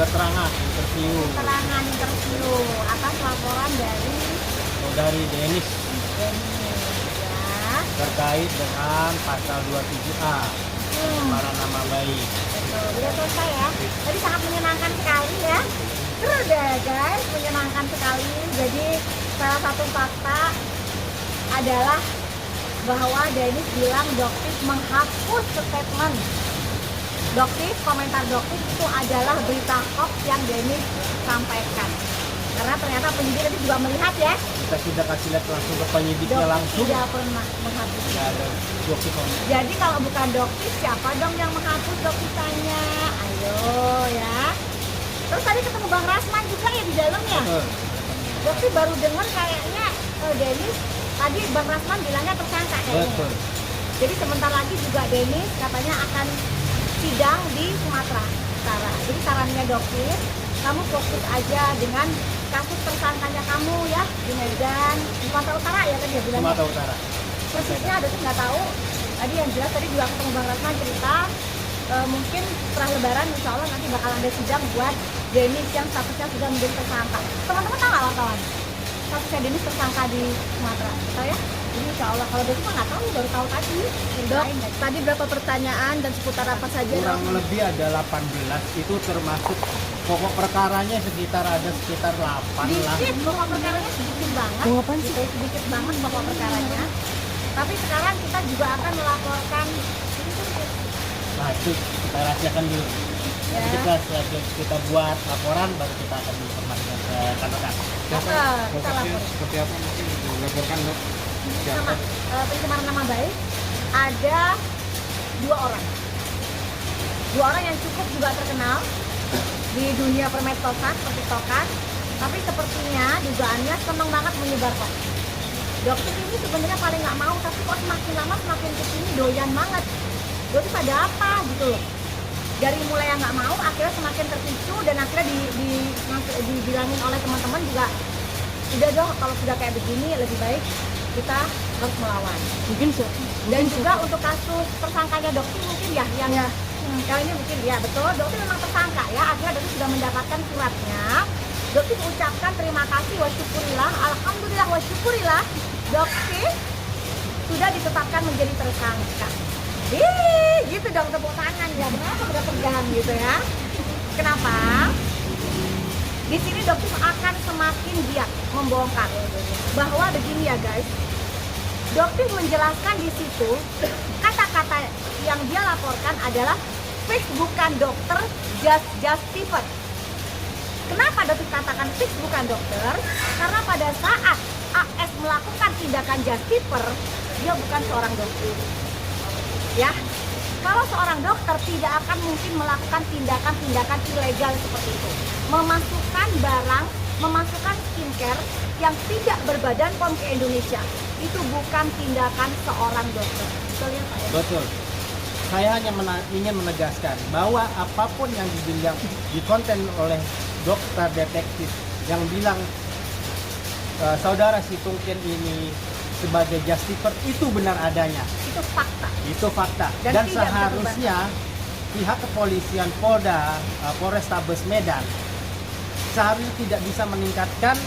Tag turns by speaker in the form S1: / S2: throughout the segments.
S1: keterangan interview
S2: atas laporan dari
S1: saudari Denis
S2: Denis ya.
S1: terkait dengan pasal 27A pencemaran nama baik.
S2: Betul, udah selesai ya. Tadi sangat menyenangkan sekali ya. Seru deh guys, menyenangkan sekali. Jadi salah satu fakta adalah bahwa Denis bilang Doktif menghapus statement. Doktif, komentar Doktif itu adalah berita hoax yang Denis sampaikan. Karena ternyata penyidik tadi juga melihat ya.
S1: Kita sudah kasih lihat langsung ke penyidiknya
S2: Doktif
S1: langsung.
S2: tidak pernah menghapus.
S1: Nggak ada Doktif.
S2: Jadi kalau bukan Doktif, siapa dong yang menghapus? Doktif tanya. Ayo ya. Terus tadi ketemu Bang Rasman juga ya di dalam ya. Doktif baru dengar kayaknya Denis tadi Bang Rasman bilangnya tersangka kayaknya.
S1: Betul.
S2: Jadi sebentar lagi juga Denis katanya akan sidang di Sumatera Utara. Jadi sarannya Doktif, kamu fokus aja dengan kasus tersangkanya kamu ya di Medan, di Sumatera Utara ya tadi ya bilangnya.
S1: Sumatera Utara.
S2: Persisnya Doktif nggak tahu. Tadi yang jelas tadi juga ketemu Bang Rasman cerita mungkin setelah Lebaran insya Allah nanti bakal ada sidang buat Denis yang statusnya sudah menjadi tersangka. Teman-teman tahu nggak wartawan? Statusnya Denis tersangka di Sumatera, tahu ya? Jadi insya Allah kalau Doktif mah nggak tahu, baru tahu tadi.
S3: Dok, tadi berapa pertanyaan dan seputar apa saja?
S1: Kurang lebih ada 18, itu termasuk pokok perkaranya sekitar 8 lah.
S2: Dikit, pokok perkaranya sedikit banget. Sedikit banget pokok perkaranya. Tapi sekarang kita juga akan melaporkan
S1: Nah itu kita rahasiakan dulu.
S2: ya.
S1: Nanti kita buat laporan baru kita akan informasikan ke rekan-rekan.
S2: Kita lapor.
S4: Seperti apa mungkin dilaporkan Dok?
S2: Sama pencemaran nama baik ada 2 orang. 2 orang yang cukup juga terkenal di dunia permedsosan, pertiktokan, tapi sepertinya dugaannya seneng banget menyebar hoax. Dokter ini sebenarnya paling nggak mau, tapi kok semakin lama semakin kesini doyan banget. Dokter pada apa gitu loh. Dari mulai yang nggak mau, akhirnya semakin terpicu dan akhirnya dibilangin oleh teman-teman juga, udah dong kalau sudah kayak begini lebih baik kita harus melawan. Dan juga untuk kasus tersangkanya Dokter mungkin ya yang kali ini mungkin ya betul Dokter memang tersangka ya, akhirnya Dokter sudah mendapatkan suratnya. Dokter mengucapkan terima kasih wa syukurillah, alhamdulillah wa syukurillah, Dokter sudah ditetapkan menjadi tersangka. Gitu dong tepuk tangan ya, kenapa udah pegang gitu ya. Kenapa? Di sini Dokter akan semakin giat membongkar bahwa begini ya guys. Dokter menjelaskan di situ kata-kata yang dia laporkan adalah fix bukan dokter, just Stephen. Kenapa Dokter katakan fix bukan dokter? Karena pada saat AS melakukan tindakan justiper, dia bukan seorang dokter. Ya, kalau seorang dokter tidak akan mungkin melakukan tindakan-tindakan ilegal seperti itu. Memasukkan barang, memasukkan skincare yang tidak berbadan POM ke Indonesia. Itu bukan tindakan seorang dokter. Betul ya Pak ya?
S1: Betul. Saya hanya ingin menegaskan bahwa apapun yang dibilang dikonten oleh dokter detektif yang bilang saudara Situngken ini sebagai justiper itu benar adanya.
S2: Itu fakta.
S1: Itu fakta.
S2: Dan
S1: Dan
S2: tidak
S1: seharusnya pihak kepolisian Polrestabes Medan seharusnya tidak bisa meningkatkan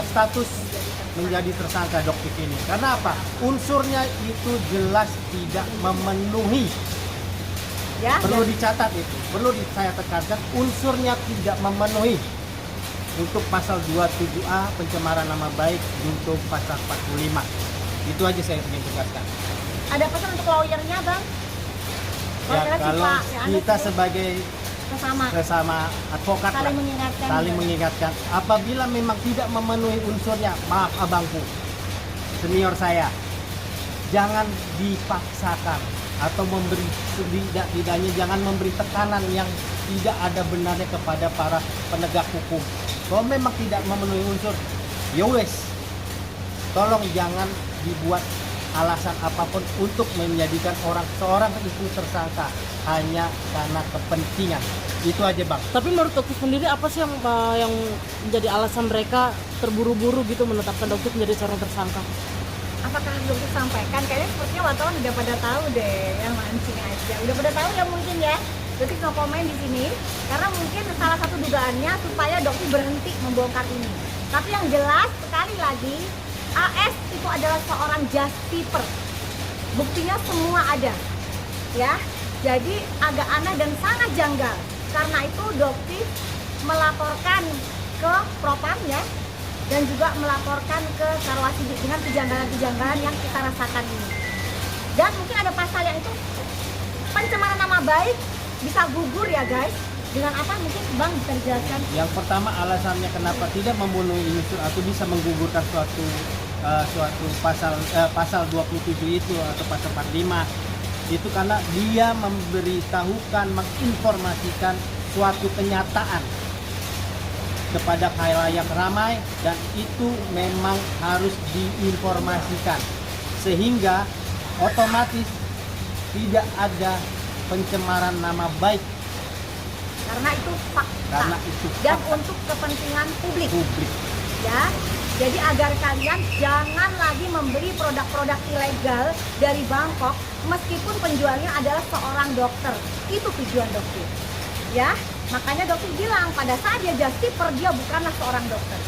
S1: status menjadi tersangka Doktif ini. Karena apa? Unsurnya itu jelas tidak memenuhi.
S2: Ya,
S1: Perlu dicatat itu. Perlu saya tekankan unsurnya tidak memenuhi. Untuk pasal 27A pencemaran nama baik, untuk pasal 45. Itu aja saya ingin tegaskan.
S2: ada pesan untuk lawyernya Bang?
S1: Ya,
S2: Lawyernya si
S1: kalau
S2: Pak, ya, Anda
S1: kita
S2: sih
S1: sebagai
S2: sesama
S1: sesama advokat
S2: saling
S1: lah,
S2: mengingatkan.
S1: saling
S2: gitu.
S1: mengingatkan, apabila memang tidak memenuhi unsurnya, maaf abangku, senior saya, jangan dipaksakan atau memberi setidaknya jangan memberi tekanan yang tidak ada benarnya kepada para penegak hukum. Kalau memang tidak memenuhi unsur, ya wes, tolong jangan dibuat alasan apapun untuk menjadikan seorang itu tersangka hanya karena kepentingan. Itu aja Bang.
S3: Tapi menurut Dokter sendiri apa sih yang menjadi alasan mereka terburu-buru gitu menetapkan Dokter menjadi seorang tersangka?
S2: Apakah Dokter sampaikan? Kayaknya sepertinya wartawan udah pada tahu deh, yang mancing aja. Udah pada tahu ya mungkin ya. Detik no komen di sini karena mungkin salah satu dugaannya supaya Dokti berhenti membongkar ini. Tapi yang jelas sekali lagi AS itu adalah seorang justiper. Buktinya semua ada. Ya. Jadi agak aneh dan sangat janggal. Karena itu Dokti melaporkan ke propam ya dan juga melaporkan ke Sarwasidik dengan kejanggalan-kejanggalan yang kita rasakan ini. Dan mungkin ada pasal yang itu pencemaran nama baik bisa gugur ya guys. Dengan apa mungkin Bang bisa dijelaskan?
S1: Yang pertama alasannya kenapa tidak memenuhi unsur atau bisa menggugurkan suatu pasal 27 itu atau pasal 45 itu karena dia memberitahukan, menginformasikan suatu kenyataan kepada khalayak ramai dan itu memang harus diinformasikan sehingga otomatis tidak ada pencemaran nama baik
S2: Karena itu fakta.
S1: karena itu
S2: Dan
S1: fakta
S2: untuk kepentingan publik.
S1: publik.
S2: Ya. Jadi agar kalian jangan lagi membeli produk-produk ilegal dari Bangkok meskipun penjualnya adalah seorang dokter. Itu tujuan Dokti. Ya, makanya Dokti bilang pada saat dia justiper dia bukanlah seorang dokter.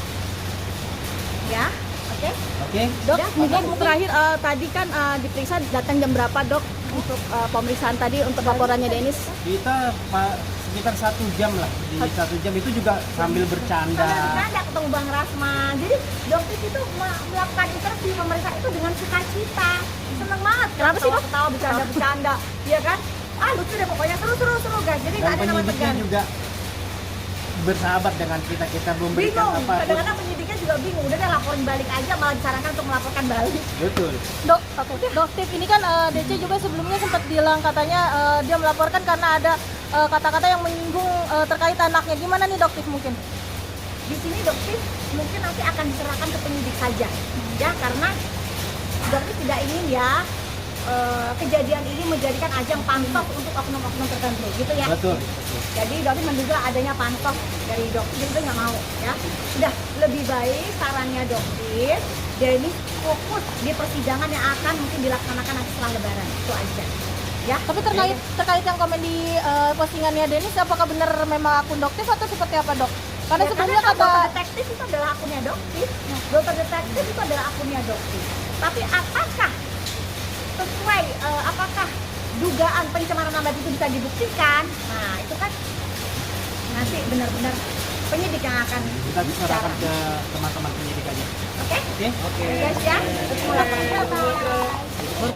S2: Ya, oke?
S1: Oke.
S3: Dok,
S2: Ya,
S3: mungkin
S2: mungkin-
S3: terakhir tadi kan diperiksa datang jam berapa dok untuk pemeriksaan tadi untuk laporannya Denis?
S1: Kita sekitar 1 jam lah. Di 1 jam itu juga sambil bercanda.
S2: Sambil bercanda ketemu Bang Rasman. Jadi Dokter itu melakukan interview pemeriksa itu dengan sukacita. Seneng banget.
S3: Kenapa sih, Dok?
S2: Ketawa bercanda-bercanda, iya kan? Lucu deh pokoknya seru guys. Jadi nggak
S1: Dan
S2: ada nama
S1: penyidiknya
S2: tegang.
S1: juga bersahabat dengan kita memberikan
S2: Bingung,
S1: apa.
S2: kadang-kadang penyidiknya juga bingung. Udah deh laporin balik aja, malah disarankan untuk melaporkan balik.
S1: Betul.
S3: Dok, Doktif ini kan DC juga sebelumnya sempat bilang katanya dia melaporkan karena ada kata-kata yang menyinggung terkait anaknya. Gimana nih Doktif mungkin?
S2: Di sini Dokter mungkin nanti akan diserahkan ke penyidik saja, ya karena Dokter tidak ingin ya kejadian ini menjadikan ajang pansos untuk oknum-oknum tertentu, gitu ya.
S1: Betul.
S2: Jadi Dokter menduga adanya pansos dari Dokter, jadi dia nggak mau, ya. Sudah lebih baik sarannya Dokter, jadi fokus di persidangan yang akan mungkin dilaksanakan nanti setelah Lebaran, itu aja. Ya.
S3: Tapi terkait yang komen di postingannya Denis, apakah benar memang akun Doktif atau seperti apa dok? Karena
S2: Ya,
S3: sebelumnya
S2: kan dokter
S3: kata
S2: detektif itu adalah akunnya Dokter. Dokter detektif itu adalah akunnya Dokter. Tapi apakah sesuai apakah dugaan pencemaran nama baik itu bisa dibuktikan? Nah, itu kan nanti benar-benar penyidik yang akan
S1: Kita serahkan
S2: bicara.
S1: ke teman-teman penyidik aja.
S2: Oke?
S1: Oke.
S2: Guys ya, terus mau laporan. Bye-bye.